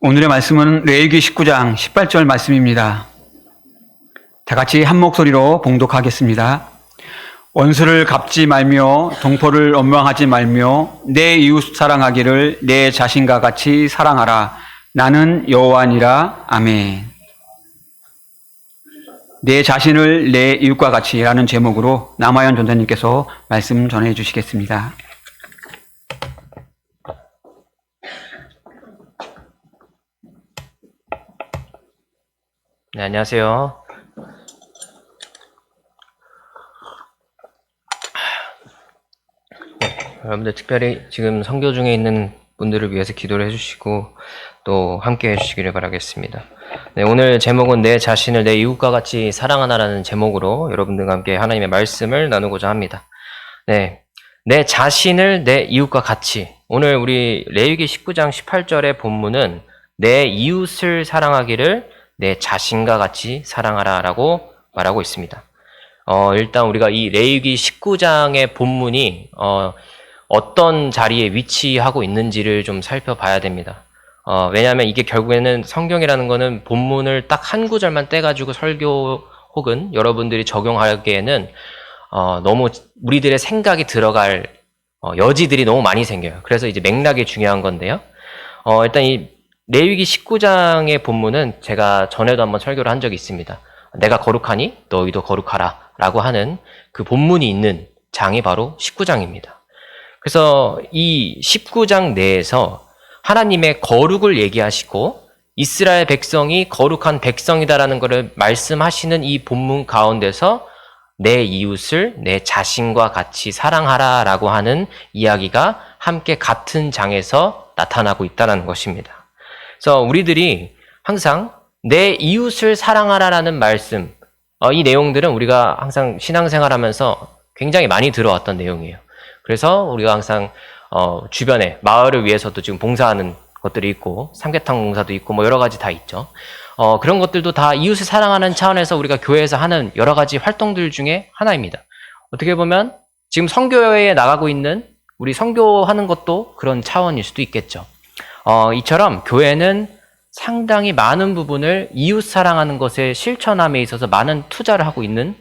오늘의 말씀은 레위기 19장 18절 말씀입니다. 다 같이 한 목소리로 봉독하겠습니다. 원수를 갚지 말며 동포를 원망하지 말며 내 이웃 사랑하기를 내 자신과 같이 사랑하라. 나는 여호와니라. 아멘. 내 자신을 내 이웃과 같이라는 제목으로 남아연 전사님께서 말씀 전해 주시겠습니다. 네, 안녕하세요. 여러분들 특별히 지금 선교 중에 있는 분들을 위해서 기도를 해주시고 또 함께 해주시기를 바라겠습니다. 네, 오늘 제목은 내 자신을 내 이웃과 같이 사랑하라는 제목으로 여러분들과 함께 하나님의 말씀을 나누고자 합니다. 네, 내 자신을 내 이웃과 같이. 오늘 우리 레위기 19장 18절의 본문은 내 이웃을 사랑하기를 내 자신과 같이 사랑하라 라고 말하고 있습니다. 일단 우리가 이 레위기 19장의 본문이 어떤 자리에 위치하고 있는지를 좀 살펴봐야 됩니다. 왜냐하면 이게 결국에는 성경이라는 거는 본문을 딱 한 구절만 떼가지고 설교 혹은 여러분들이 적용하기에는 너무 우리들의 생각이 들어갈 여지들이 너무 많이 생겨요. 그래서 이제 맥락이 중요한 건데요. 일단 이 레위기 19장의 본문은 제가 전에도 한번 설교를 한 적이 있습니다. 내가 거룩하니 너희도 거룩하라 라고 하는 그 본문이 있는 장이 바로 19장입니다. 그래서 이 19장 내에서 하나님의 거룩을 얘기하시고 이스라엘 백성이 거룩한 백성이다라는 것을 말씀하시는 이 본문 가운데서 내 이웃을 내 자신과 같이 사랑하라 라고 하는 이야기가 함께 같은 장에서 나타나고 있다는 것입니다. 그래서 우리들이 항상 내 이웃을 사랑하라라는 말씀, 이 내용들은 우리가 항상 신앙생활 하면서 굉장히 많이 들어왔던 내용이에요. 그래서 우리가 항상 주변에 마을을 위해서도 지금 봉사하는 것들이 있고 삼계탕 봉사도 있고 뭐 여러 가지 다 있죠. 그런 것들도 다 이웃을 사랑하는 차원에서 우리가 교회에서 하는 여러 가지 활동들 중에 하나입니다. 어떻게 보면 지금 선교회에 나가고 있는 우리 선교하는 것도 그런 차원일 수도 있겠죠. 이처럼 교회는 상당히 많은 부분을 이웃 사랑하는 것에 실천함에 있어서 많은 투자를 하고 있는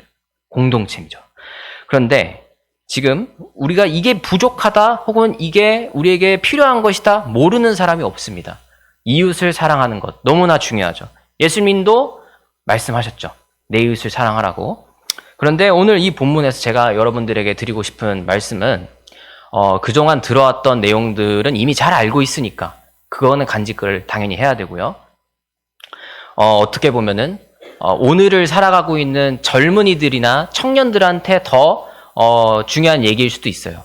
공동체이죠. 그런데 지금 우리가 이게 부족하다 혹은 이게 우리에게 필요한 것이다 모르는 사람이 없습니다. 이웃을 사랑하는 것 너무나 중요하죠. 예수님도 말씀하셨죠. 내 이웃을 사랑하라고. 그런데 오늘 이 본문에서 제가 여러분들에게 드리고 싶은 말씀은 그동안 들어왔던 내용들은 이미 잘 알고 있으니까 그거는 간직을 당연히 해야 되고요. 어떻게 보면은 오늘을 살아가고 있는 젊은이들이나 청년들한테 더 중요한 얘기일 수도 있어요.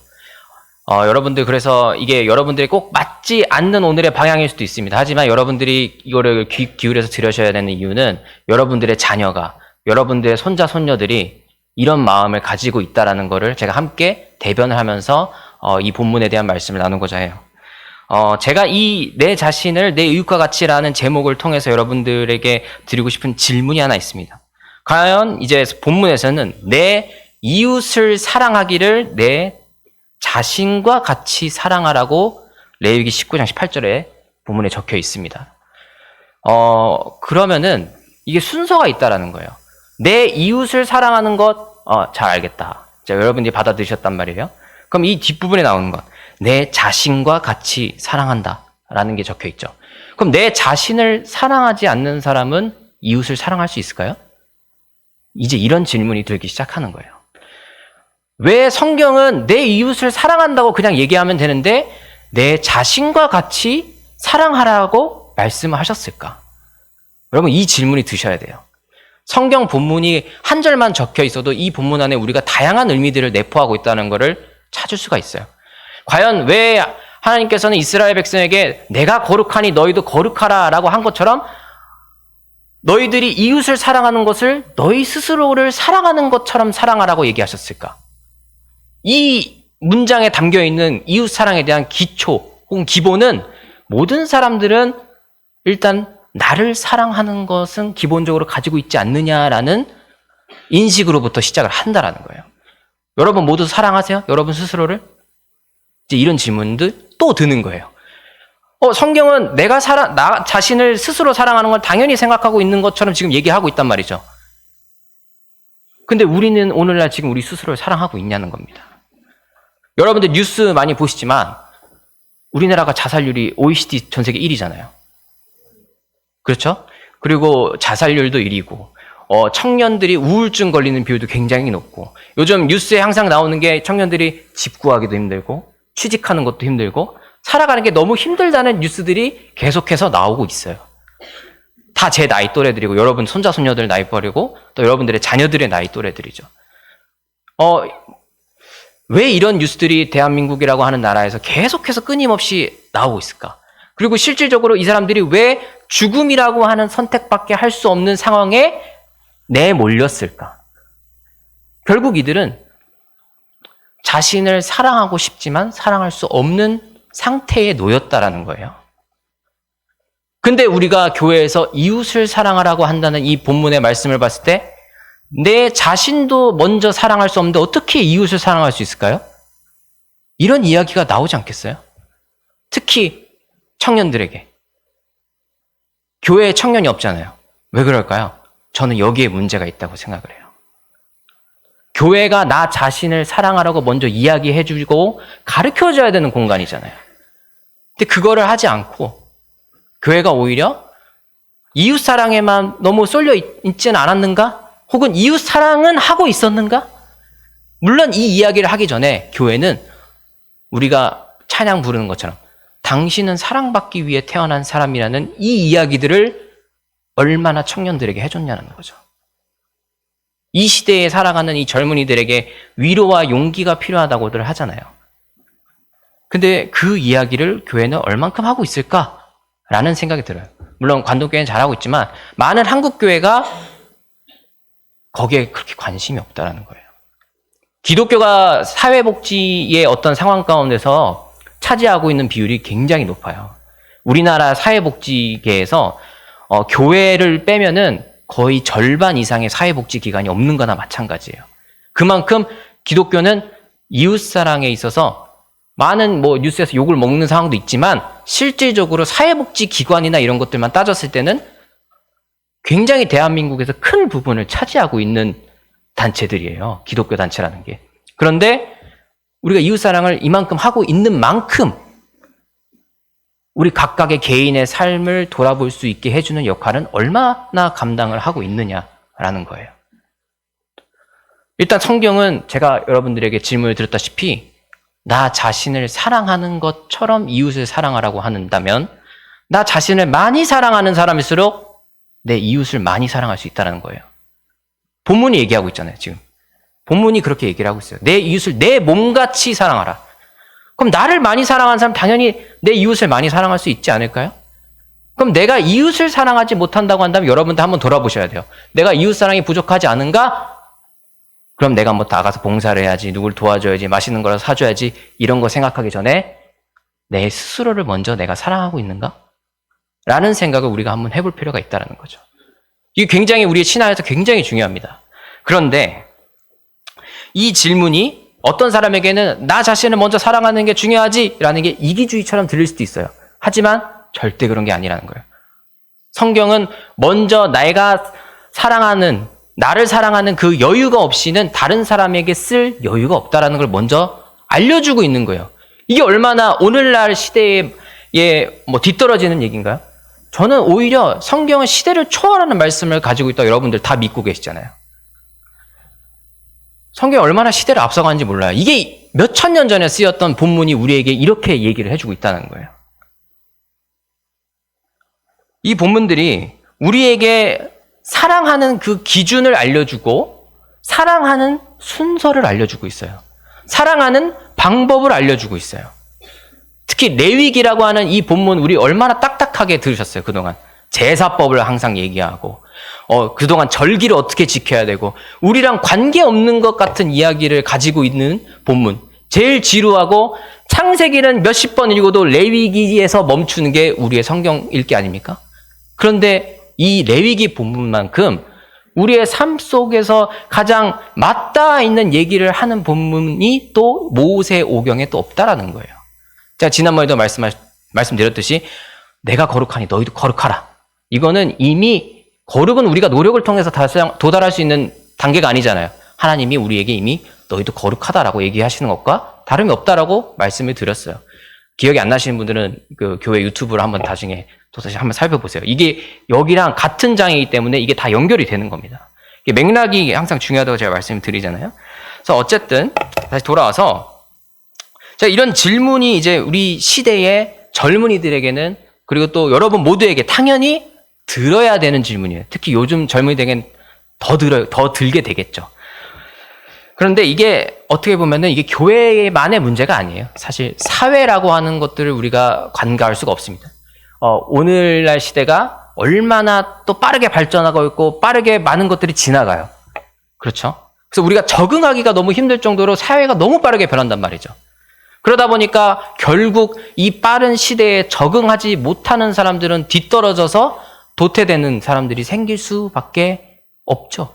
여러분들 그래서 이게 여러분들이 꼭 맞지 않는 오늘의 방향일 수도 있습니다. 하지만 여러분들이 이거를 귀 기울여서 들으셔야 되는 이유는 여러분들의 자녀가, 여러분들의 손자 손녀들이 이런 마음을 가지고 있다라는 거를 제가 함께 대변을 하면서 이 본문에 대한 말씀을 나누고자 해요. 제가 이 내 자신을 내 이웃과 같이라는 제목을 통해서 여러분들에게 드리고 싶은 질문이 하나 있습니다. 과연 이제 본문에서는 내 이웃을 사랑하기를 내 자신과 같이 사랑하라고 레위기 19장 18절에 본문에 적혀 있습니다. 그러면은 이게 순서가 있다라는 거예요. 내 이웃을 사랑하는 것, 잘 알겠다. 자, 여러분들이 받아들이셨단 말이에요. 그럼 이 뒷부분에 나오는 것, 내 자신과 같이 사랑한다 라는 게 적혀 있죠. 그럼 내 자신을 사랑하지 않는 사람은 이웃을 사랑할 수 있을까요? 이제 이런 질문이 들기 시작하는 거예요. 왜 성경은 내 이웃을 사랑한다고 그냥 얘기하면 되는데 내 자신과 같이 사랑하라고 말씀을 하셨을까? 여러분 이 질문이 드셔야 돼요. 성경 본문이 한 절만 적혀 있어도 이 본문 안에 우리가 다양한 의미들을 내포하고 있다는 것을 찾을 수가 있어요. 과연 왜 하나님께서는 이스라엘 백성에게 내가 거룩하니 너희도 거룩하라 라고 한 것처럼 너희들이 이웃을 사랑하는 것을 너희 스스로를 사랑하는 것처럼 사랑하라고 얘기하셨을까? 이 문장에 담겨있는 이웃 사랑에 대한 기초 혹은 기본은 모든 사람들은 일단 나를 사랑하는 것은 기본적으로 가지고 있지 않느냐라는 인식으로부터 시작을 한다라는 거예요. 여러분 모두 사랑하세요? 여러분 스스로를? 이제 이런 질문들 또 드는 거예요. 성경은 나 자신을 스스로 사랑하는 걸 당연히 생각하고 있는 것처럼 지금 얘기하고 있단 말이죠. 근데 우리는 오늘날 지금 우리 스스로를 사랑하고 있냐는 겁니다. 여러분들 뉴스 많이 보시지만 우리나라가 자살률이 OECD 전 세계 1위잖아요. 그렇죠? 그리고 자살률도 1위고 청년들이 우울증 걸리는 비율도 굉장히 높고, 요즘 뉴스에 항상 나오는 게 청년들이 집 구하기도 힘들고 취직하는 것도 힘들고 살아가는 게 너무 힘들다는 뉴스들이 계속해서 나오고 있어요. 다 제 나이 또래들이고 여러분 손자 손녀들 나이 또래고 또 여러분들의 자녀들의 나이 또래들이죠. 왜 이런 뉴스들이 대한민국이라고 하는 나라에서 계속해서 끊임없이 나오고 있을까? 그리고 실질적으로 이 사람들이 왜 죽음이라고 하는 선택밖에 할 수 없는 상황에 내몰렸을까? 결국 이들은 자신을 사랑하고 싶지만 사랑할 수 없는 상태에 놓였다라는 거예요. 근데 우리가 교회에서 이웃을 사랑하라고 한다는 이 본문의 말씀을 봤을 때 내 자신도 먼저 사랑할 수 없는데 어떻게 이웃을 사랑할 수 있을까요? 이런 이야기가 나오지 않겠어요? 특히 청년들에게. 교회에 청년이 없잖아요. 왜 그럴까요? 저는 여기에 문제가 있다고 생각을 해요. 교회가 나 자신을 사랑하라고 먼저 이야기해주고 가르쳐줘야 되는 공간이잖아요. 근데 그거를 하지 않고 교회가 오히려 이웃 사랑에만 너무 쏠려 있지는 않았는가? 혹은 이웃 사랑은 하고 있었는가? 물론 이 이야기를 하기 전에 교회는 우리가 찬양 부르는 것처럼 당신은 사랑받기 위해 태어난 사람이라는 이 이야기들을 얼마나 청년들에게 해줬냐는 거죠. 이 시대에 살아가는 이 젊은이들에게 위로와 용기가 필요하다고들 하잖아요. 근데 그 이야기를 교회는 얼만큼 하고 있을까라는 생각이 들어요. 물론 관동교회는 잘하고 있지만 많은 한국교회가 거기에 그렇게 관심이 없다는 거예요. 기독교가 사회복지의 어떤 상황 가운데서 차지하고 있는 비율이 굉장히 높아요. 우리나라 사회복지계에서 교회를 빼면은 거의 절반 이상의 사회복지 기관이 없는 거나 마찬가지예요. 그만큼 기독교는 이웃사랑에 있어서 많은 뉴스에서 욕을 먹는 상황도 있지만 실질적으로 사회복지 기관이나 이런 것들만 따졌을 때는 굉장히 대한민국에서 큰 부분을 차지하고 있는 단체들이에요. 기독교 단체라는 게. 그런데 우리가 이웃사랑을 이만큼 하고 있는 만큼 우리 각각의 개인의 삶을 돌아볼 수 있게 해주는 역할은 얼마나 감당을 하고 있느냐라는 거예요. 일단 성경은 제가 여러분들에게 질문을 드렸다시피 나 자신을 사랑하는 것처럼 이웃을 사랑하라고 한다면 나 자신을 많이 사랑하는 사람일수록 내 이웃을 많이 사랑할 수 있다는 거예요. 본문이 얘기하고 있잖아요, 지금. 본문이 그렇게 얘기를 하고 있어요. 내 이웃을 내 몸같이 사랑하라. 그럼 나를 많이 사랑하는 사람 당연히 내 이웃을 많이 사랑할 수 있지 않을까요? 그럼 내가 이웃을 사랑하지 못한다고 한다면 여러분도 한번 돌아보셔야 돼요. 내가 이웃 사랑이 부족하지 않은가? 그럼 내가 뭐 나가서 봉사를 해야지, 누굴 도와줘야지, 맛있는 걸 사줘야지 이런 거 생각하기 전에 내 스스로를 먼저 내가 사랑하고 있는가? 라는 생각을 우리가 한번 해볼 필요가 있다는 거죠. 이게 굉장히 우리의 신앙에서 굉장히 중요합니다. 그런데 이 질문이 어떤 사람에게는 나 자신을 먼저 사랑하는 게 중요하지라는 게 이기주의처럼 들릴 수도 있어요. 하지만 절대 그런 게 아니라는 거예요. 성경은 먼저 내가 사랑하는, 나를 사랑하는 그 여유가 없이는 다른 사람에게 쓸 여유가 없다라는 걸 먼저 알려주고 있는 거예요. 이게 얼마나 오늘날 시대에 뒤떨어지는 얘기인가요? 저는 오히려 성경은 시대를 초월하는 말씀을 가지고 있다고 여러분들 다 믿고 계시잖아요. 성경이 얼마나 시대를 앞서가는지 몰라요. 이게 몇 천 년 전에 쓰였던 본문이 우리에게 이렇게 얘기를 해주고 있다는 거예요. 이 본문들이 우리에게 사랑하는 그 기준을 알려주고 사랑하는 순서를 알려주고 있어요. 사랑하는 방법을 알려주고 있어요. 특히 레위기라고 하는 이 본문 우리 얼마나 딱딱하게 들으셨어요, 그동안. 제사법을 항상 얘기하고 그동안 절기를 어떻게 지켜야 되고 우리랑 관계없는 것 같은 이야기를 가지고 있는 본문. 제일 지루하고 창세기는 몇십 번 읽어도 레위기에서 멈추는 게 우리의 성경 읽기 아닙니까? 그런데 이 레위기 본문만큼 우리의 삶 속에서 가장 맞닿아 있는 얘기를 하는 본문이 또 모세오경에 또 없다라는 거예요. 제가 지난번에도 말씀드렸듯이 내가 거룩하니 너희도 거룩하라. 이거는 이미 거룩은 우리가 노력을 통해서 도달할 수 있는 단계가 아니잖아요. 하나님이 우리에게 이미 너희도 거룩하다라고 얘기하시는 것과 다름이 없다라고 말씀을 드렸어요. 기억이 안 나시는 분들은 그 교회 유튜브를 한번 나중에 또 다시 한번 살펴보세요. 이게 여기랑 같은 장이기 때문에 이게 다 연결이 되는 겁니다. 이게 맥락이 항상 중요하다고 제가 말씀을 드리잖아요. 그래서 어쨌든 다시 돌아와서 자, 이런 질문이 이제 우리 시대의 젊은이들에게는 그리고 또 여러분 모두에게 당연히 들어야 되는 질문이에요. 특히 요즘 젊은이들에게는 더 들게 되겠죠. 그런데 이게 어떻게 보면은 이게 교회만의 문제가 아니에요. 사실 사회라고 하는 것들을 우리가 관가할 수가 없습니다. 오늘날 시대가 얼마나 또 빠르게 발전하고 있고 빠르게 많은 것들이 지나가요. 그렇죠? 그래서 우리가 적응하기가 너무 힘들 정도로 사회가 너무 빠르게 변한단 말이죠. 그러다 보니까 결국 이 빠른 시대에 적응하지 못하는 사람들은 뒤떨어져서 도태되는 사람들이 생길 수밖에 없죠.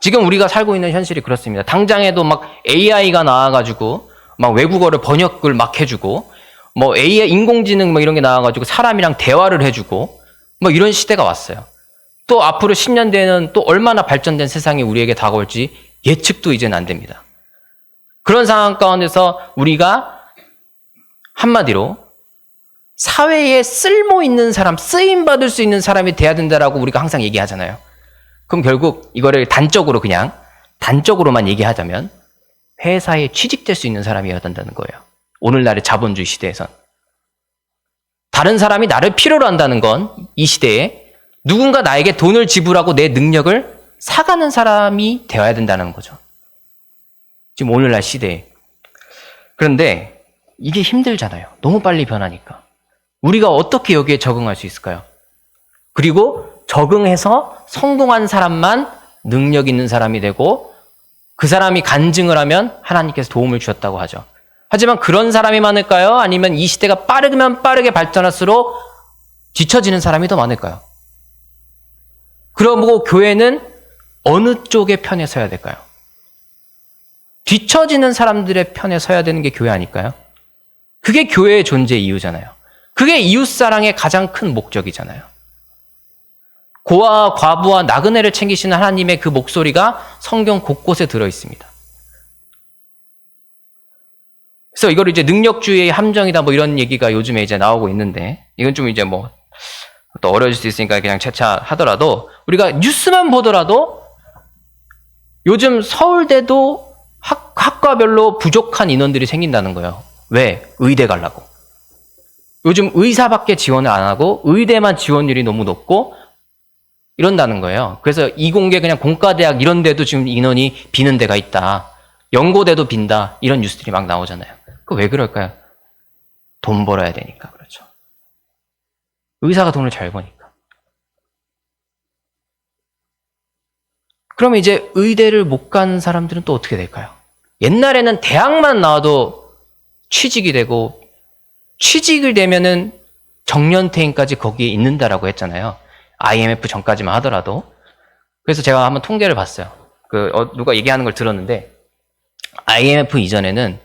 지금 우리가 살고 있는 현실이 그렇습니다. 당장에도 막 AI가 나와가지고 막 외국어를 번역을 막 해주고 뭐 AI 인공지능 뭐 이런 게 나와가지고 사람이랑 대화를 해주고 뭐 이런 시대가 왔어요. 또 앞으로 10년 뒤에는 또 얼마나 발전된 세상이 우리에게 다가올지 예측도 이제는 안 됩니다. 그런 상황 가운데서 우리가 한마디로 사회에 쓸모 있는 사람, 쓰임 받을 수 있는 사람이 돼야 된다라고 우리가 항상 얘기하잖아요. 그럼 결국 이거를 단적으로만 얘기하자면 회사에 취직될 수 있는 사람이어야 된다는 거예요. 오늘날의 자본주의 시대에선. 다른 사람이 나를 필요로 한다는 건 이 시대에 누군가 나에게 돈을 지불하고 내 능력을 사가는 사람이 되어야 된다는 거죠. 지금 오늘날 시대에. 그런데 이게 힘들잖아요. 너무 빨리 변하니까. 우리가 어떻게 여기에 적응할 수 있을까요? 그리고 적응해서 성공한 사람만 능력 있는 사람이 되고 그 사람이 간증을 하면 하나님께서 도움을 주셨다고 하죠. 하지만 그런 사람이 많을까요? 아니면 이 시대가 빠르면 빠르게 발전할수록 뒤처지는 사람이 더 많을까요? 그러고 교회는 어느 쪽의 편에 서야 될까요? 뒤처지는 사람들의 편에 서야 되는 게 교회 아닐까요? 그게 교회의 존재 이유잖아요. 그게 이웃사랑의 가장 큰 목적이잖아요. 고아와 과부와 나그네를 챙기시는 하나님의 그 목소리가 성경 곳곳에 들어있습니다. 그래서 이걸 이제 능력주의의 함정이다 뭐 이런 얘기가 요즘에 이제 나오고 있는데 이건 좀 이제 뭐 또 어려질 수 있으니까 그냥 차차하더라도 우리가 뉴스만 보더라도 요즘 서울대도 학과별로 부족한 인원들이 생긴다는 거예요. 왜? 의대 가려고. 요즘 의사밖에 지원을 안 하고 의대만 지원율이 너무 높고 이런다는 거예요. 그래서 이공계 그냥 공과대학 이런 데도 지금 인원이 비는 데가 있다. 연고대도 빈다. 이런 뉴스들이 막 나오잖아요. 그 왜 그럴까요? 돈 벌어야 되니까 그렇죠. 의사가 돈을 잘 버니까. 그러면 이제 의대를 못 간 사람들은 또 어떻게 될까요? 옛날에는 대학만 나와도 취직이 되고 취직을 되면은 정년퇴임까지 거기에 있는다라고 했잖아요. IMF 전까지만 하더라도. 그래서 제가 한번 통계를 봤어요. 누가 얘기하는 걸 들었는데 IMF 이전에는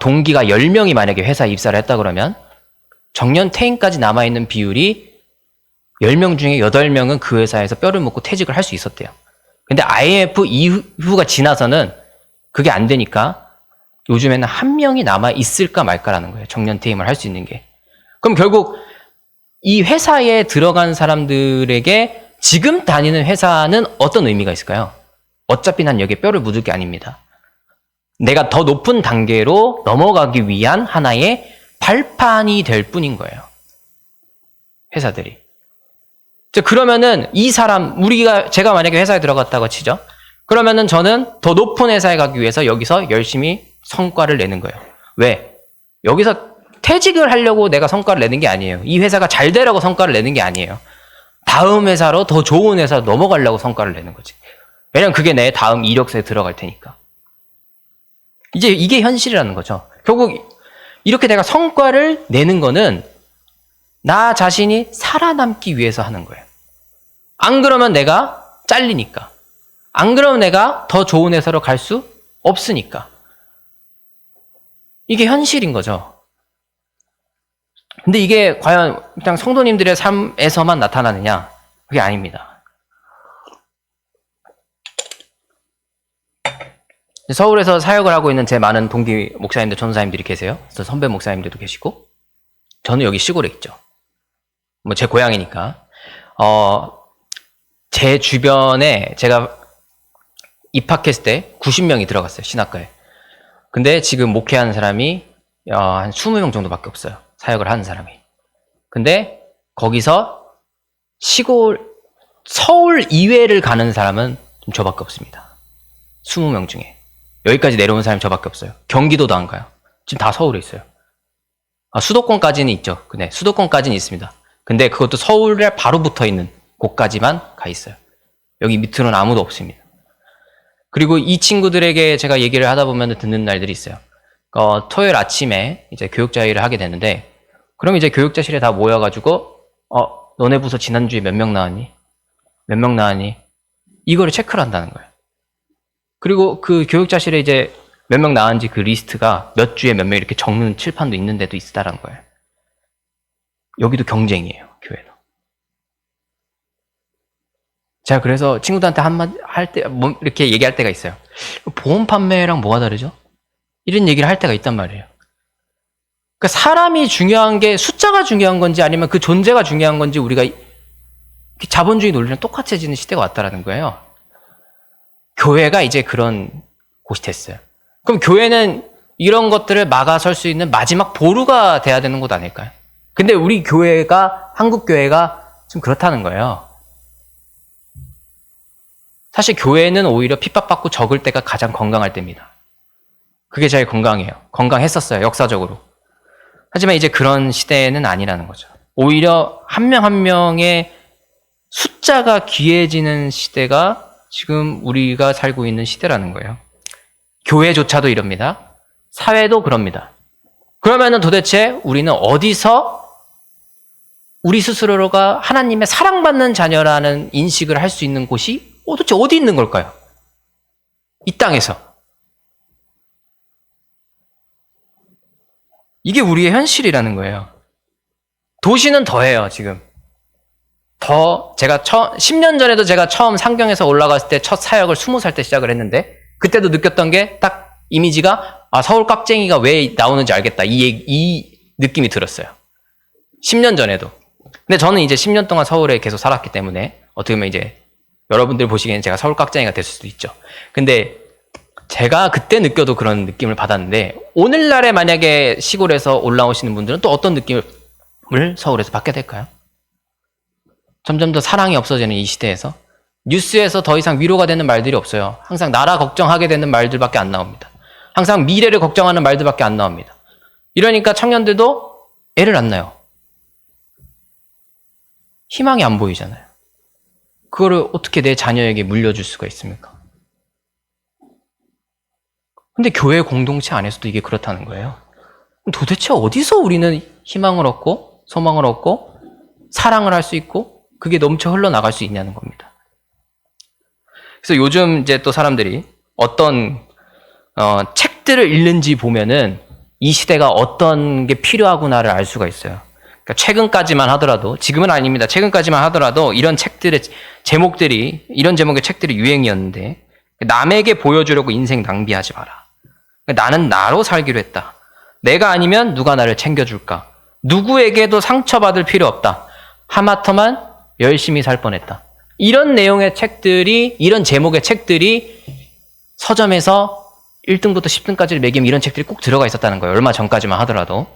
동기가 10명이 만약에 회사에 입사를 했다 그러면 정년퇴임까지 남아있는 비율이 10명 중에 8명은 그 회사에서 뼈를 묻고 퇴직을 할 수 있었대요. 근데 IMF 이후가 지나서는 그게 안 되니까 요즘에는 1명이 남아있을까 말까라는 거예요. 정년퇴임을 할 수 있는 게. 그럼 결국 이 회사에 들어간 사람들에게 지금 다니는 회사는 어떤 의미가 있을까요? 어차피 난 여기에 뼈를 묻을 게 아닙니다. 내가 더 높은 단계로 넘어가기 위한 하나의 발판이 될 뿐인 거예요. 회사들이. 그러면은 이 사람, 제가 만약에 회사에 들어갔다고 치죠. 그러면은 저는 더 높은 회사에 가기 위해서 여기서 열심히 성과를 내는 거예요. 왜? 여기서 퇴직을 하려고 내가 성과를 내는 게 아니에요. 이 회사가 잘 되라고 성과를 내는 게 아니에요. 다음 회사로 더 좋은 회사로 넘어가려고 성과를 내는 거지. 왜냐면 그게 내 다음 이력서에 들어갈 테니까. 이제 이게 현실이라는 거죠. 결국 이렇게 내가 성과를 내는 거는 나 자신이 살아남기 위해서 하는 거예요. 안 그러면 내가 잘리니까. 안 그러면 내가 더 좋은 회사로 갈 수 없으니까. 이게 현실인 거죠. 근데 이게 과연 그냥 성도님들의 삶에서만 나타나느냐? 그게 아닙니다. 서울에서 사역을 하고 있는 제 많은 동기 목사님들, 전도사님들이 계세요. 그래서 선배 목사님들도 계시고, 저는 여기 시골에 있죠. 뭐 제 고향이니까. 제 주변에 제가 입학했을 때 90명이 들어갔어요, 신학과에. 근데 지금 목회하는 사람이 한 20명 정도밖에 없어요. 사역을 하는 사람이. 근데 거기서 서울 이외를 가는 사람은 좀 저밖에 없습니다. 20명 중에. 여기까지 내려온 사람이 저밖에 없어요. 경기도도 안 가요. 지금 다 서울에 있어요. 수도권까지는 있죠. 네, 수도권까지는 있습니다. 근데 그것도 서울에 바로 붙어 있는 곳까지만 가 있어요. 여기 밑으로는 아무도 없습니다. 그리고 이 친구들에게 제가 얘기를 하다 보면 듣는 날들이 있어요. 토요일 아침에 이제 교육자 회의를 하게 되는데, 그럼 이제 교육자실에 다 모여가지고, 너네 부서 지난주에 몇 명 나왔니? 몇 명 나왔니? 이거를 체크를 한다는 거예요. 그리고 그 교육자실에 이제 몇 명 나왔는지 그 리스트가 몇 주에 몇 명 이렇게 적는 칠판도 있는 데도 있다라는 거예요. 여기도 경쟁이에요, 교회도. 제가 그래서 친구들한테 한마디 할 때, 이렇게 얘기할 때가 있어요. 보험 판매랑 뭐가 다르죠? 이런 얘기를 할 때가 있단 말이에요. 그러니까 사람이 중요한 게 숫자가 중요한 건지 아니면 그 존재가 중요한 건지 우리가 자본주의 논리랑 똑같아지는 시대가 왔다라는 거예요. 교회가 이제 그런 곳이 됐어요. 그럼 교회는 이런 것들을 막아설 수 있는 마지막 보루가 돼야 되는 곳 아닐까요? 근데 우리 교회가, 한국 교회가 좀 그렇다는 거예요. 사실 교회는 오히려 핍박받고 적을 때가 가장 건강할 때입니다. 그게 제일 건강해요. 건강했었어요, 역사적으로. 하지만 이제 그런 시대는 아니라는 거죠. 오히려 한 명 한 명의 숫자가 귀해지는 시대가 지금 우리가 살고 있는 시대라는 거예요. 교회조차도 이럽니다. 사회도 그럽니다. 그러면은 도대체 우리는 어디서 우리 스스로가 하나님의 사랑받는 자녀라는 인식을 할 수 있는 곳이 도대체 어디 있는 걸까요? 이 땅에서. 이게 우리의 현실이라는 거예요. 도시는 더해요, 지금. 제가 10년 전에도 제가 처음 상경에서 올라갔을 때 첫 사역을 20살 때 시작을 했는데, 그때도 느꼈던 게 딱 이미지가, 서울 깍쟁이가 왜 나오는지 알겠다. 이 느낌이 들었어요. 10년 전에도. 근데 저는 이제 10년 동안 서울에 계속 살았기 때문에, 어떻게 보면 이제 여러분들 보시기에는 제가 서울 깍쟁이가 됐을 수도 있죠. 근데 제가 그때 느껴도 그런 느낌을 받았는데, 오늘날에 만약에 시골에서 올라오시는 분들은 또 어떤 느낌을 서울에서 받게 될까요? 점점 더 사랑이 없어지는 이 시대에서 뉴스에서 더 이상 위로가 되는 말들이 없어요. 항상 나라 걱정하게 되는 말들밖에 안 나옵니다. 항상 미래를 걱정하는 말들밖에 안 나옵니다. 이러니까 청년들도 애를 안 낳아요. 희망이 안 보이잖아요. 그거를 어떻게 내 자녀에게 물려줄 수가 있습니까? 근데 교회 공동체 안에서도 이게 그렇다는 거예요. 도대체 어디서 우리는 희망을 얻고 소망을 얻고 사랑을 할 수 있고 그게 넘쳐 흘러나갈 수 있냐는 겁니다. 그래서 요즘 이제 또 사람들이 어떤 책들을 읽는지 보면은 이 시대가 어떤 게 필요하구나를 알 수가 있어요. 그러니까 최근까지만 하더라도, 지금은 아닙니다. 최근까지만 하더라도 이런 책들의 제목들이, 이런 제목의 책들이 유행이었는데, 남에게 보여주려고 인생 낭비하지 마라. 나는 나로 살기로 했다. 내가 아니면 누가 나를 챙겨줄까? 누구에게도 상처받을 필요 없다. 하마터면 열심히 살 뻔했다. 이런 내용의 책들이, 이런 제목의 책들이 서점에서 1등부터 10등까지를 매기면 이런 책들이 꼭 들어가 있었다는 거예요. 얼마 전까지만 하더라도.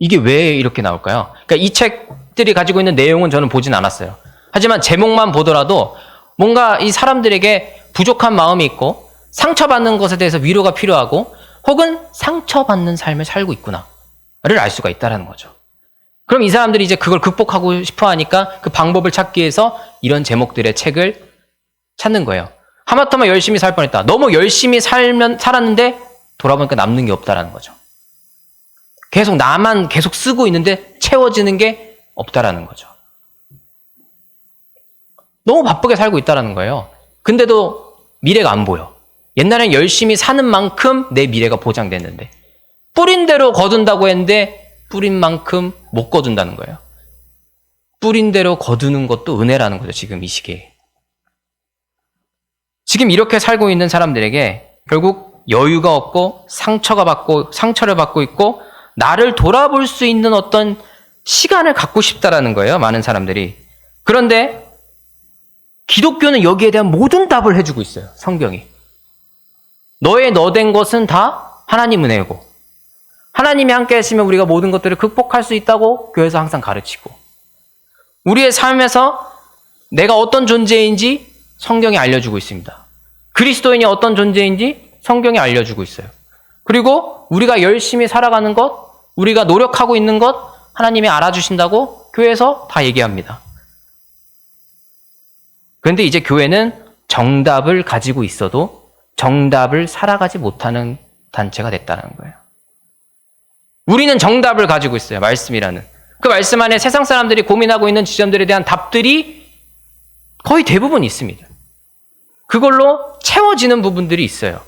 이게 왜 이렇게 나올까요? 그러니까 이 책들이 가지고 있는 내용은 저는 보진 않았어요. 하지만 제목만 보더라도 뭔가 이 사람들에게 부족한 마음이 있고 상처받는 것에 대해서 위로가 필요하고 혹은 상처받는 삶을 살고 있구나를 알 수가 있다는 거죠. 그럼 이 사람들이 이제 그걸 극복하고 싶어 하니까 그 방법을 찾기 위해서 이런 제목들의 책을 찾는 거예요. 하마터면 열심히 살 뻔했다. 너무 열심히 살았는데 돌아보니까 남는 게 없다라는 거죠. 계속 나만 계속 쓰고 있는데 채워지는 게 없다라는 거죠. 너무 바쁘게 살고 있다라는 거예요. 근데도 미래가 안 보여. 옛날엔 열심히 사는 만큼 내 미래가 보장됐는데 뿌린 대로 거둔다고 했는데 뿌린 만큼 못 거둔다는 거예요. 뿌린 대로 거두는 것도 은혜라는 거죠, 지금 이 시기에. 지금 이렇게 살고 있는 사람들에게 결국 여유가 없고 상처를 받고 있고 나를 돌아볼 수 있는 어떤 시간을 갖고 싶다라는 거예요, 많은 사람들이. 그런데 기독교는 여기에 대한 모든 답을 해주고 있어요, 성경이. 너의 너된 것은 다 하나님 은혜고 하나님이 함께 하시면 우리가 모든 것들을 극복할 수 있다고 교회에서 항상 가르치고, 우리의 삶에서 내가 어떤 존재인지 성경이 알려주고 있습니다. 그리스도인이 어떤 존재인지 성경이 알려주고 있어요. 그리고 우리가 열심히 살아가는 것, 우리가 노력하고 있는 것 하나님이 알아주신다고 교회에서 다 얘기합니다. 그런데 이제 교회는 정답을 가지고 있어도 정답을 살아가지 못하는 단체가 됐다는 거예요. 우리는 정답을 가지고 있어요, 말씀이라는. 그 말씀 안에 세상 사람들이 고민하고 있는 지점들에 대한 답들이 거의 대부분 있습니다. 그걸로 채워지는 부분들이 있어요.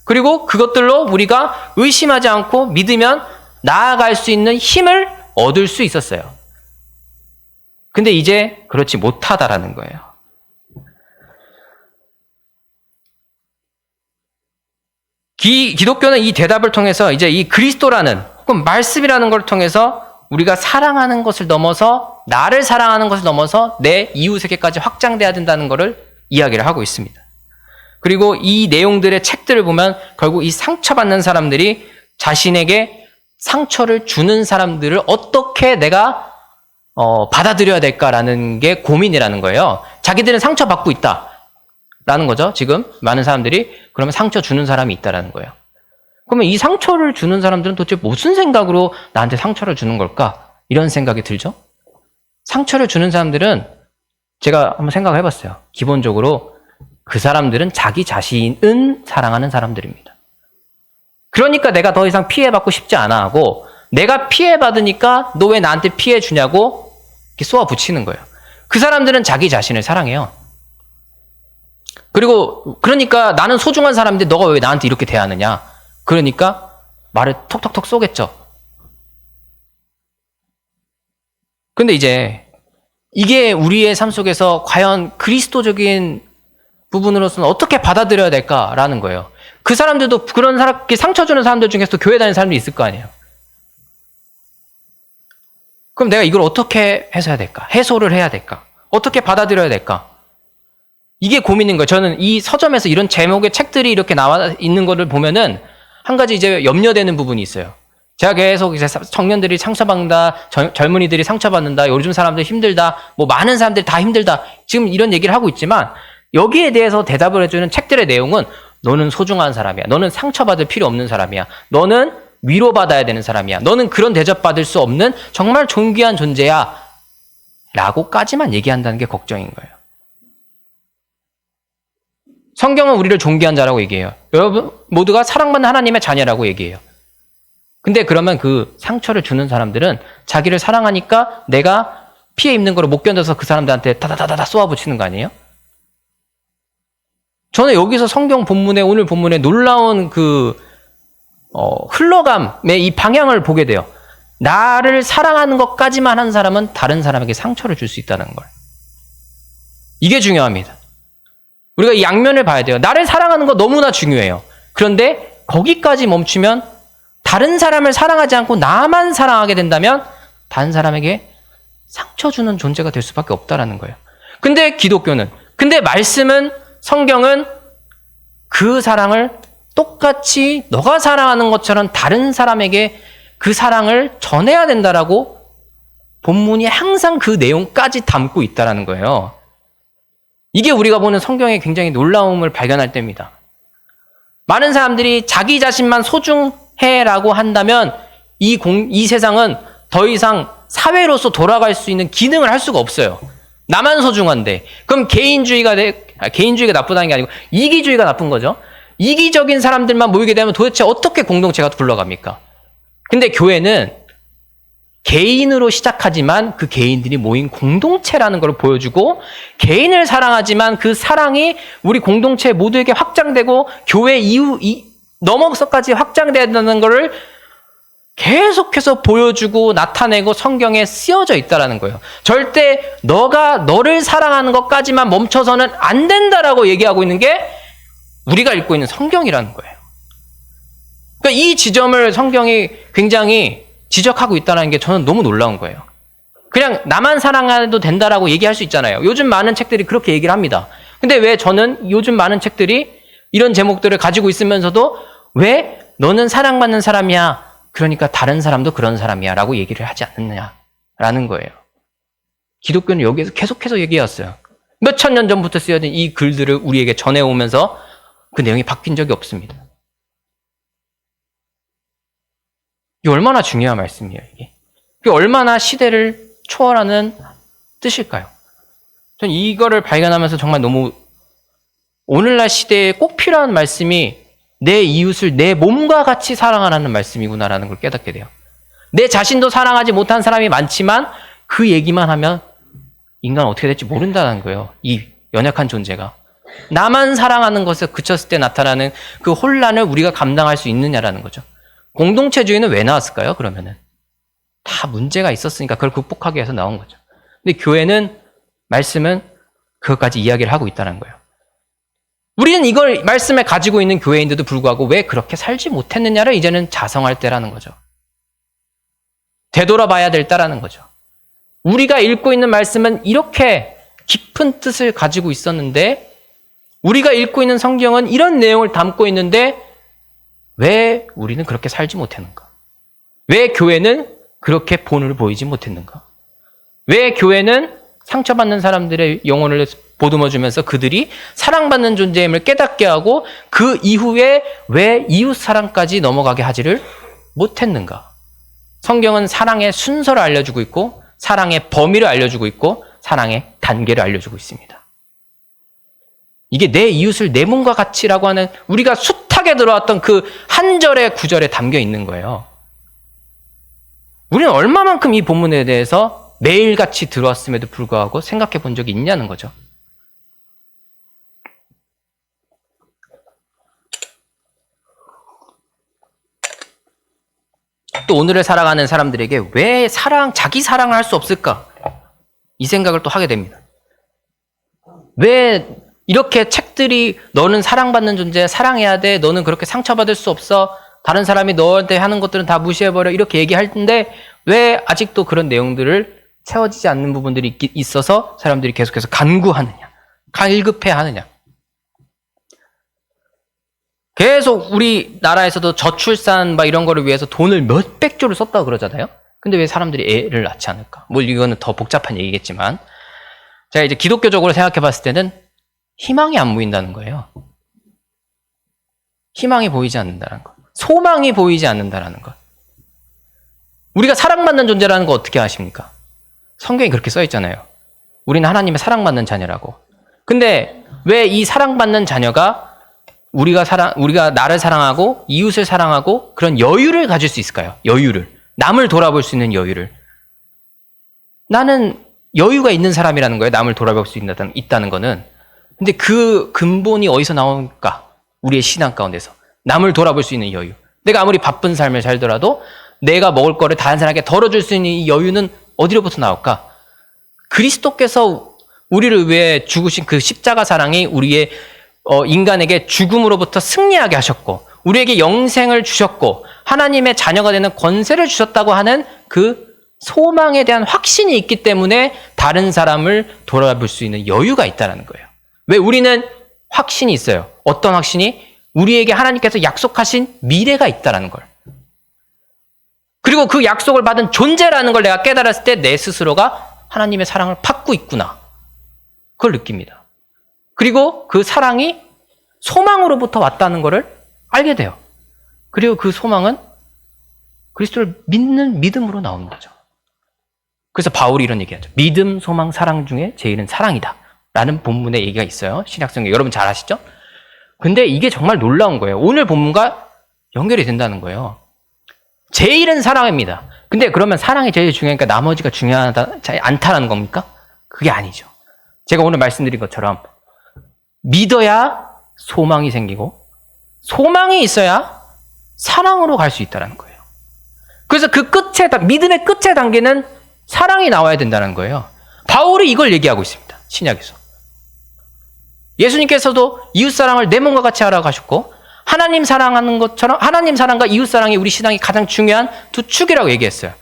그리고 그것들로 우리가 의심하지 않고 믿으면 나아갈 수 있는 힘을 얻을 수 있었어요. 근데 이제 그렇지 못하다라는 거예요. 기독교는 이 대답을 통해서 이제 이 그리스도라는 혹은 말씀이라는 걸 통해서 우리가 사랑하는 것을 넘어서, 나를 사랑하는 것을 넘어서 내 이웃에게까지 확장돼야 된다는 것을 이야기를 하고 있습니다. 그리고 이 내용들의 책들을 보면 결국 이 상처받는 사람들이 자신에게 상처를 주는 사람들을 어떻게 내가 받아들여야 될까라는 게 고민이라는 거예요. 자기들은 상처받고 있다라는 거죠. 지금 많은 사람들이. 그러면 상처 주는 사람이 있다라는 거예요. 그러면 이 상처를 주는 사람들은 도대체 무슨 생각으로 나한테 상처를 주는 걸까? 이런 생각이 들죠. 상처를 주는 사람들은 제가 한번 생각을 해봤어요. 기본적으로 그 사람들은 자기 자신은 사랑하는 사람들입니다. 그러니까 내가 더 이상 피해받고 싶지 않아 하고, 내가 피해받으니까 너 왜 나한테 피해 주냐고 이렇게 쏘아붙이는 거예요. 그 사람들은 자기 자신을 사랑해요. 그리고 그러니까 나는 소중한 사람인데 너가 왜 나한테 이렇게 대하느냐, 그러니까 말을 톡톡톡 쏘겠죠. 근데 이제 이게 우리의 삶 속에서 과연 그리스도적인 부분으로서는 어떻게 받아들여야 될까라는 거예요. 그 사람들도 그런 상처 주는 사람들 중에서도 교회 다니는 사람들이 있을 거 아니에요. 그럼 내가 이걸 어떻게 해서야 될까? 해소를 해야 될까? 어떻게 받아들여야 될까? 이게 고민인 거예요. 저는 이 서점에서 이런 제목의 책들이 이렇게 나와 있는 거를 보면은 한 가지 이제 염려되는 부분이 있어요. 제가 계속 이제 청년들이 상처받는다, 젊은이들이 상처받는다, 요즘 사람들 힘들다, 뭐 많은 사람들이 다 힘들다, 지금 이런 얘기를 하고 있지만 여기에 대해서 대답을 해주는 책들의 내용은 너는 소중한 사람이야, 너는 상처받을 필요 없는 사람이야, 너는 위로받아야 되는 사람이야, 너는 그런 대접받을 수 없는 정말 존귀한 존재야 라고까지만 얘기한다는 게 걱정인 거예요. 성경은 우리를 존귀한 자라고 얘기해요. 여러분 모두가 사랑받는 하나님의 자녀라고 얘기해요. 근데 그러면 그 상처를 주는 사람들은 자기를 사랑하니까 내가 피해 입는 거를 못 견뎌서 그 사람들한테 다다다다 쏘아붙이는 거 아니에요? 저는 여기서 성경 본문에, 오늘 본문에 놀라운 흘러감의 이 방향을 보게 돼요. 나를 사랑하는 것까지만 한 사람은 다른 사람에게 상처를 줄 수 있다는 걸. 이게 중요합니다. 우리가 이 양면을 봐야 돼요. 나를 사랑하는 거 너무나 중요해요. 그런데 거기까지 멈추면, 다른 사람을 사랑하지 않고 나만 사랑하게 된다면 다른 사람에게 상처 주는 존재가 될 수밖에 없다라는 거예요. 근데 기독교는, 근데 말씀은, 성경은 그 사랑을 똑같이 너가 사랑하는 것처럼 다른 사람에게 그 사랑을 전해야 된다라고 본문이 항상 그 내용까지 담고 있다라는 거예요. 이게 우리가 보는 성경의 굉장히 놀라움을 발견할 때입니다. 많은 사람들이 자기 자신만 소중해라고 한다면 이 세상은 더 이상 사회로서 돌아갈 수 있는 기능을 할 수가 없어요. 나만 소중한데. 그럼 개인주의가 나쁘다는 게 아니고 이기주의가 나쁜 거죠. 이기적인 사람들만 모이게 되면 도대체 어떻게 공동체가 굴러갑니까? 근데 교회는 개인으로 시작하지만 그 개인들이 모인 공동체라는 걸 보여주고, 개인을 사랑하지만 그 사랑이 우리 공동체 모두에게 확장되고 교회 넘어서까지 확장된다는 것을 계속해서 보여주고 나타내고 성경에 쓰여져 있다라는 거예요. 절대 너가 너를 사랑하는 것까지만 멈춰서는 안 된다라고 얘기하고 있는 게 우리가 읽고 있는 성경이라는 거예요. 그러니까 이 지점을 성경이 굉장히 지적하고 있다는 게 저는 너무 놀라운 거예요. 그냥 나만 사랑해도 된다라고 얘기할 수 있잖아요. 요즘 많은 책들이 그렇게 얘기를 합니다. 근데 왜 저는 요즘 많은 책들이 이런 제목들을 가지고 있으면서도 왜 너는 사랑받는 사람이야, 그러니까 다른 사람도 그런 사람이야 라고 얘기를 하지 않느냐라는 거예요. 기독교는 여기에서 계속해서 얘기해왔어요. 몇천 년 전부터 쓰여진 이 글들을 우리에게 전해오면서 그 내용이 바뀐 적이 없습니다. 이게 얼마나 중요한 말씀이에요, 이게. 이게 얼마나 시대를 초월하는 뜻일까요? 전 이거를 발견하면서 정말 너무 오늘날 시대에 꼭 필요한 말씀이 내 이웃을 내 몸과 같이 사랑하라는 말씀이구나라는 걸 깨닫게 돼요. 내 자신도 사랑하지 못한 사람이 많지만 그 얘기만 하면 인간 어떻게 될지 모른다는 거예요. 이 연약한 존재가. 나만 사랑하는 것에 그쳤을 때 나타나는 그 혼란을 우리가 감당할 수 있느냐라는 거죠. 공동체주의는 왜 나왔을까요? 그러면은 다 문제가 있었으니까 그걸 극복하기 위해서 나온 거죠. 근데 교회는 말씀은 그것까지 이야기를 하고 있다는 거예요. 우리는 이걸 말씀에 가지고 있는 교회인데도 불구하고 왜 그렇게 살지 못했느냐를 이제는 자성할 때라는 거죠. 되돌아봐야 될 때라는 거죠. 우리가 읽고 있는 말씀은 이렇게 깊은 뜻을 가지고 있었는데 우리가 읽고 있는 성경은 이런 내용을 담고 있는데 왜 우리는 그렇게 살지 못했는가? 왜 교회는 그렇게 본을 보이지 못했는가? 왜 교회는 상처받는 사람들의 영혼을 보듬어주면서 그들이 사랑받는 존재임을 깨닫게 하고 그 이후에 왜 이웃 사랑까지 넘어가게 하지를 못했는가? 성경은 사랑의 순서를 알려주고 있고 사랑의 범위를 알려주고 있고 사랑의 단계를 알려주고 있습니다. 이게 내 이웃을 내 몸과 같이라고 하는 우리가 숱하게 들어왔던 그 한 절의 구절에 담겨 있는 거예요. 우리는 얼마만큼 이 본문에 대해서 매일같이 들어왔음에도 불구하고 생각해 본 적이 있냐는 거죠. 또 오늘을 살아가는 사람들에게 왜 자기 사랑을 할 수 없을까? 이 생각을 또 하게 됩니다. 왜 이렇게 책들이 너는 사랑받는 존재야, 사랑해야 돼, 너는 그렇게 상처받을 수 없어, 다른 사람이 너한테 하는 것들은 다 무시해버려, 이렇게 얘기할 텐데 왜 아직도 그런 내용들을 채워지지 않는 부분들이 있어서 사람들이 계속해서 간구하느냐, 갈급해하느냐. 계속 우리나라에서도 저출산 이런 거를 위해서 돈을 몇백 조를 썼다고 그러잖아요. 근데 왜 사람들이 애를 낳지 않을까? 이거는 더 복잡한 얘기겠지만 제가 이제 기독교적으로 생각해 봤을 때는 희망이 안 보인다는 거예요. 희망이 보이지 않는다는 것. 소망이 보이지 않는다는 것. 우리가 사랑받는 존재라는 거 어떻게 아십니까? 성경이 그렇게 써 있잖아요. 우리는 하나님의 사랑받는 자녀라고. 근데 왜 이 사랑받는 자녀가 우리가 나를 사랑하고 이웃을 사랑하고 그런 여유를 가질 수 있을까요? 여유를. 남을 돌아볼 수 있는 여유를. 나는 여유가 있는 사람이라는 거예요. 남을 돌아볼 수 있다는 거는. 근데 그 근본이 어디서 나올까? 우리의 신앙 가운데서. 남을 돌아볼 수 있는 여유. 내가 아무리 바쁜 삶을 살더라도 내가 먹을 거를 다른 사람에게 덜어줄 수 있는 이 여유는 어디로부터 나올까? 그리스도께서 우리를 위해 죽으신 그 십자가 사랑이 우리의 인간에게 죽음으로부터 승리하게 하셨고 우리에게 영생을 주셨고 하나님의 자녀가 되는 권세를 주셨다고 하는 그 소망에 대한 확신이 있기 때문에 다른 사람을 돌아볼 수 있는 여유가 있다는 거예요. 왜 우리는 확신이 있어요. 어떤 확신이? 우리에게 하나님께서 약속하신 미래가 있다는 걸. 그리고 그 약속을 받은 존재라는 걸 내가 깨달았을 때 내 스스로가 하나님의 사랑을 받고 있구나. 그걸 느낍니다. 그리고 그 사랑이 소망으로부터 왔다는 것을 알게 돼요. 그리고 그 소망은 그리스도를 믿는 믿음으로 나오는 거죠. 그래서 바울이 이런 얘기하죠. 믿음, 소망, 사랑 중에 제일은 사랑이다. 라는 본문의 얘기가 있어요. 신약성경 여러분 잘 아시죠? 근데 이게 정말 놀라운 거예요. 오늘 본문과 연결이 된다는 거예요. 제일은 사랑입니다. 근데 그러면 사랑이 제일 중요하니까 나머지가 중요하지 않다는 겁니까? 그게 아니죠. 제가 오늘 말씀드린 것처럼 믿어야 소망이 생기고 소망이 있어야 사랑으로 갈 수 있다는 거예요. 그래서 그 믿음의 끝의 단계는 사랑이 나와야 된다는 거예요. 바울이 이걸 얘기하고 있습니다. 신약에서. 예수님께서도 이웃사랑을 내 몸과 같이 하라고 하셨고, 하나님 사랑하는 것처럼 하나님 사랑과 이웃사랑이 우리 신앙의 가장 중요한 두 축이라고 얘기했어요.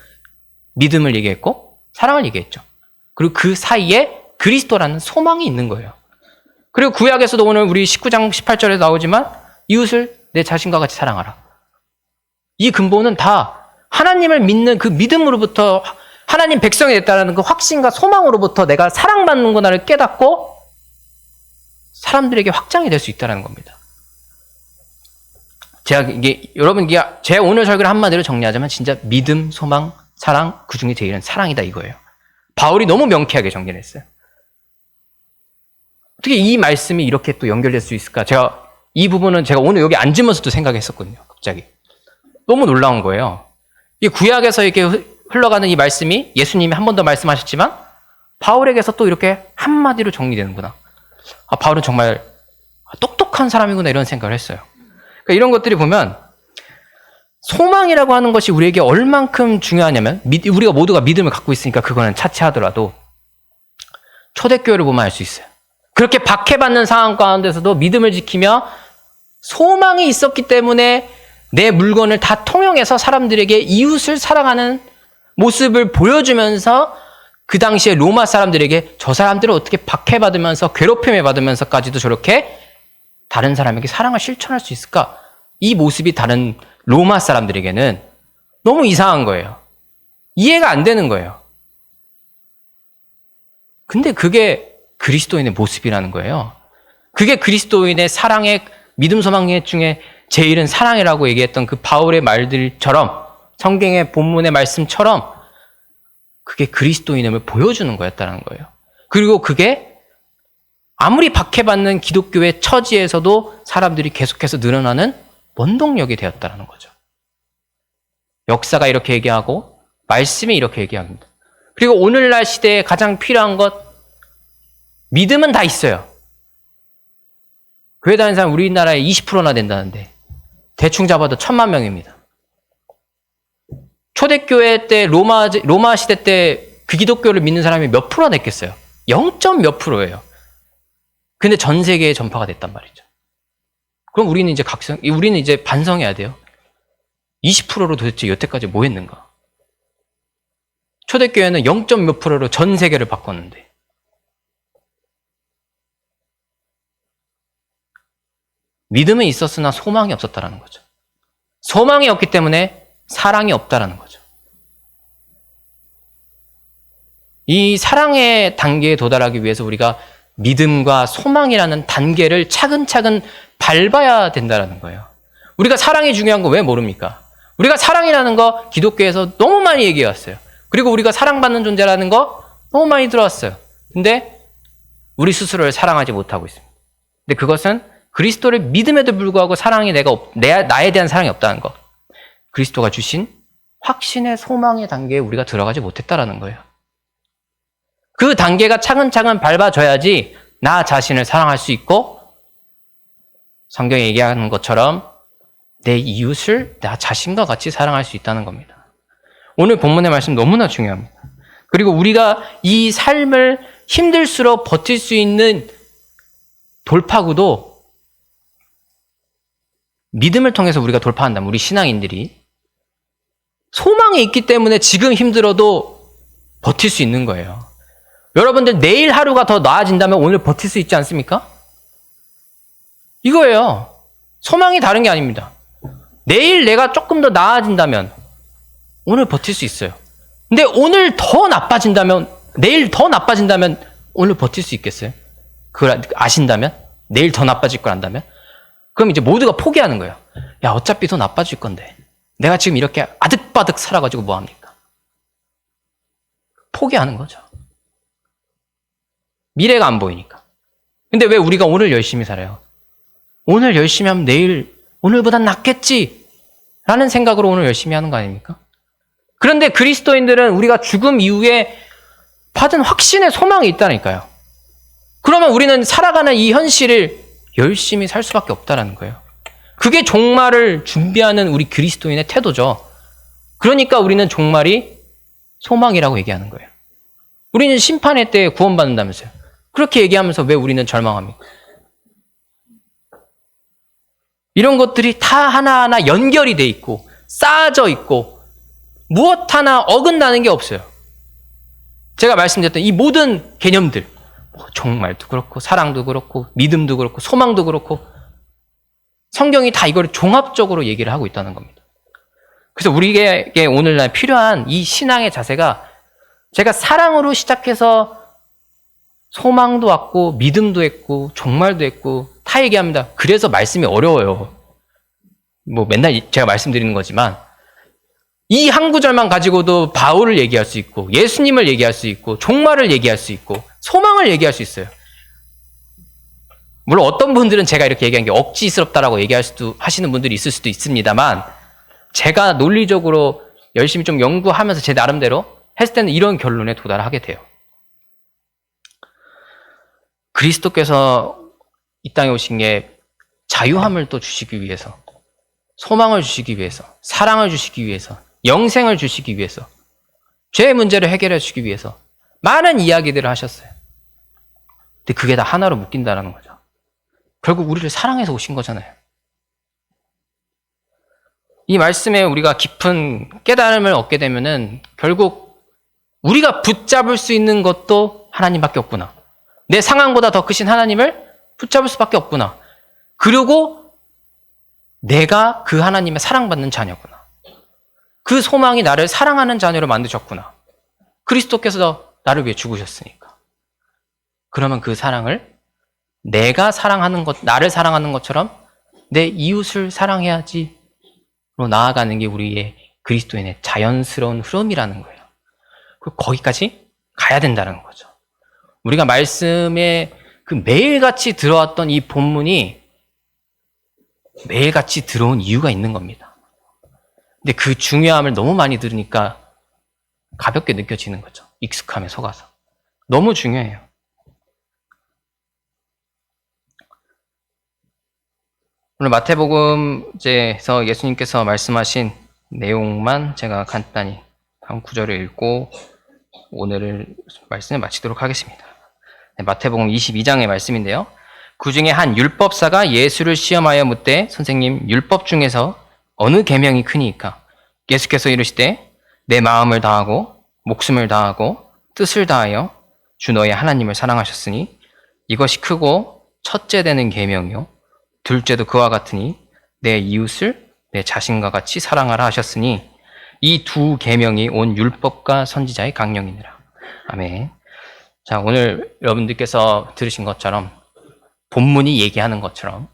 믿음을 얘기했고 사랑을 얘기했죠. 그리고 그 사이에 그리스도라는 소망이 있는 거예요. 그리고 구약에서도 오늘 우리 19장 18절에 나오지만 이웃을 내 자신과 같이 사랑하라. 이 근본은 다 하나님을 믿는 그 믿음으로부터 하나님 백성이 됐다는 그 확신과 소망으로부터 내가 사랑받는구나를 깨닫고 사람들에게 확장이 될 수 있다는 겁니다. 제가 오늘 설교를 한마디로 정리하자면 진짜 믿음, 소망, 사랑, 그 중에 제일은 사랑이다 이거예요. 바울이 너무 명쾌하게 정리를 했어요. 어떻게 이 말씀이 이렇게 또 연결될 수 있을까? 이 부분은 제가 오늘 여기 앉으면서도 생각했었거든요. 갑자기. 너무 놀라운 거예요. 이 구약에서 이렇게 흘러가는 이 말씀이 예수님이 한 번 더 말씀하셨지만 바울에게서 또 이렇게 한마디로 정리되는구나. 바울은 정말 똑똑한 사람이구나 이런 생각을 했어요. 그러니까 이런 것들이 보면 소망이라고 하는 것이 우리에게 얼만큼 중요하냐면 우리가 모두가 믿음을 갖고 있으니까 그거는 차치하더라도 초대교회를 보면 알 수 있어요. 그렇게 박해받는 상황 가운데서도 믿음을 지키며 소망이 있었기 때문에 내 물건을 다 통용해서 사람들에게 이웃을 사랑하는 모습을 보여주면서 그 당시에 로마 사람들에게 저 사람들을 어떻게 박해받으면서 괴롭힘을 받으면서까지도 저렇게 다른 사람에게 사랑을 실천할 수 있을까? 이 모습이 다른 로마 사람들에게는 너무 이상한 거예요. 이해가 안 되는 거예요. 근데 그게 그리스도인의 모습이라는 거예요. 그게 그리스도인의 사랑의 믿음 소망의 중에 제일은 사랑이라고 얘기했던 그 바울의 말들처럼 성경의 본문의 말씀처럼 그게 그리스도인임을 보여주는 거였다는 거예요. 그리고 그게 아무리 박해받는 기독교의 처지에서도 사람들이 계속해서 늘어나는 원동력이 되었다는 거죠. 역사가 이렇게 얘기하고 말씀이 이렇게 얘기합니다. 그리고 오늘날 시대에 가장 필요한 것 믿음은 다 있어요. 교회 다니는 사람 우리나라에 20%나 된다는데 대충 잡아도 1000만 명입니다. 초대교회 때 로마 시대 때 그 기독교를 믿는 사람이 몇 프로나 됐겠어요? 0. 몇 프로예요. 근데 전 세계에 전파가 됐단 말이죠. 그럼 우리는 이제 반성해야 돼요. 20%로 도대체 여태까지 뭐 했는가? 초대교회는 0. 몇 프로로 전 세계를 바꿨는데. 믿음은 있었으나 소망이 없었다라는 거죠. 소망이 없기 때문에 사랑이 없다라는 거죠. 이 사랑의 단계에 도달하기 위해서 우리가 믿음과 소망이라는 단계를 차근차근 밟아야 된다는 거예요. 우리가 사랑이 중요한 거 왜 모릅니까? 우리가 사랑이라는 거 기독교에서 너무 많이 얘기해 왔어요. 그리고 우리가 사랑받는 존재라는 거 너무 많이 들어왔어요. 근데 우리 스스로를 사랑하지 못하고 있습니다. 근데 그것은 그리스도를 믿음에도 불구하고 나에 대한 사랑이 없다는 거. 그리스도가 주신 확신의 소망의 단계에 우리가 들어가지 못했다라는 거예요. 그 단계가 차근차근 밟아져야지 나 자신을 사랑할 수 있고 성경에 얘기하는 것처럼 내 이웃을 나 자신과 같이 사랑할 수 있다는 겁니다. 오늘 본문의 말씀 너무나 중요합니다. 그리고 우리가 이 삶을 힘들수록 버틸 수 있는 돌파구도 믿음을 통해서 우리가 돌파한다면 우리 신앙인들이 소망이 있기 때문에 지금 힘들어도 버틸 수 있는 거예요. 여러분들 내일 하루가 더 나아진다면 오늘 버틸 수 있지 않습니까? 이거예요. 소망이 다른 게 아닙니다. 내일 내가 조금 더 나아진다면 오늘 버틸 수 있어요. 근데 오늘 더 나빠진다면 내일 더 나빠진다면 오늘 버틸 수 있겠어요? 그걸 아신다면? 내일 더 나빠질 걸 안다면? 그럼 이제 모두가 포기하는 거예요. 야, 어차피 더 나빠질 건데 내가 지금 이렇게 아득바득 살아가지고 뭐합니까? 포기하는 거죠. 미래가 안 보이니까. 근데 왜 우리가 오늘 열심히 살아요? 오늘 열심히 하면 내일 오늘보단 낫겠지 라는 생각으로 오늘 열심히 하는 거 아닙니까? 그런데 그리스도인들은 우리가 죽음 이후에 받은 확신의 소망이 있다니까요. 그러면 우리는 살아가는 이 현실을 열심히 살 수밖에 없다는 거예요. 그게 종말을 준비하는 우리 그리스도인의 태도죠. 그러니까 우리는 종말이 소망이라고 얘기하는 거예요. 우리는 심판의 때에 구원받는다면서요. 그렇게 얘기하면서 왜 우리는 절망합니까? 이런 것들이 다 하나하나 연결이 돼 있고 쌓아져 있고 무엇 하나 어긋나는 게 없어요. 제가 말씀드렸던 이 모든 개념들, 종말도 그렇고 사랑도 그렇고 믿음도 그렇고 소망도 그렇고 성경이 다 이걸 종합적으로 얘기를 하고 있다는 겁니다. 그래서 우리에게 오늘날 필요한 이 신앙의 자세가 제가 사랑으로 시작해서 소망도 왔고 믿음도 했고 종말도 했고 다 얘기합니다. 그래서 말씀이 어려워요. 뭐 맨날 제가 말씀드리는 거지만 이 한 구절만 가지고도 바울을 얘기할 수 있고 예수님을 얘기할 수 있고 종말을 얘기할 수 있고 소망을 얘기할 수 있어요. 물론 어떤 분들은 제가 이렇게 얘기한 게 억지스럽다라고 하시는 분들이 있을 수도 있습니다만 제가 논리적으로 열심히 좀 연구하면서 제 나름대로 했을 때는 이런 결론에 도달하게 돼요. 그리스도께서 이 땅에 오신 게 자유함을 또 주시기 위해서, 소망을 주시기 위해서, 사랑을 주시기 위해서, 영생을 주시기 위해서, 죄의 문제를 해결해 주시기 위해서 많은 이야기들을 하셨어요. 근데 그게 다 하나로 묶인다는 거죠. 결국 우리를 사랑해서 오신 거잖아요. 이 말씀에 우리가 깊은 깨달음을 얻게 되면은 결국 우리가 붙잡을 수 있는 것도 하나님밖에 없구나. 내 상황보다 더 크신 하나님을 붙잡을 수밖에 없구나. 그리고 내가 그 하나님의 사랑받는 자녀구나. 그 소망이 나를 사랑하는 자녀로 만드셨구나. 그리스도께서 나를 위해 죽으셨으니까. 그러면 그 사랑을 내가 사랑하는 것, 나를 사랑하는 것처럼 내 이웃을 사랑해야지로 나아가는 게 우리의 그리스도인의 자연스러운 흐름이라는 거예요. 그리고 거기까지 가야 된다는 거죠. 우리가 말씀에 그 매일같이 들어왔던 이 본문이 매일같이 들어온 이유가 있는 겁니다. 근데 그 중요함을 너무 많이 들으니까 가볍게 느껴지는 거죠. 익숙함에 속아서. 너무 중요해요. 오늘 마태복음에서 예수님께서 말씀하신 내용만 제가 간단히 한 구절을 읽고 오늘을 말씀을 마치도록 하겠습니다. 네, 마태복음 22장의 말씀인데요. 그 중에 한 율법사가 예수를 시험하여 묻되 선생님 율법 중에서 어느 계명이 크니이까? 예수께서 이르시되 내 마음을 다하고 목숨을 다하고 뜻을 다하여 주 너의 하나님을 사랑하셨으니 이것이 크고 첫째 되는 계명이요 둘째도 그와 같으니 내 이웃을 내 자신과 같이 사랑하라 하셨으니 이 두 계명이 온 율법과 선지자의 강령이니라. 아멘. 자, 오늘 여러분들께서 들으신 것처럼 본문이 얘기하는 것처럼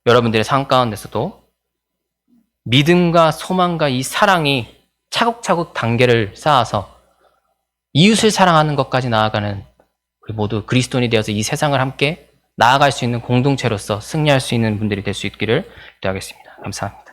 여러분들의 삶 가운데서도 믿음과 소망과 이 사랑이 차곡차곡 단계를 쌓아서 이웃을 사랑하는 것까지 나아가는 우리 모두 그리스도인이 되어서 이 세상을 함께 나아갈 수 있는 공동체로서 승리할 수 있는 분들이 될 수 있기를 기도하겠습니다. 감사합니다.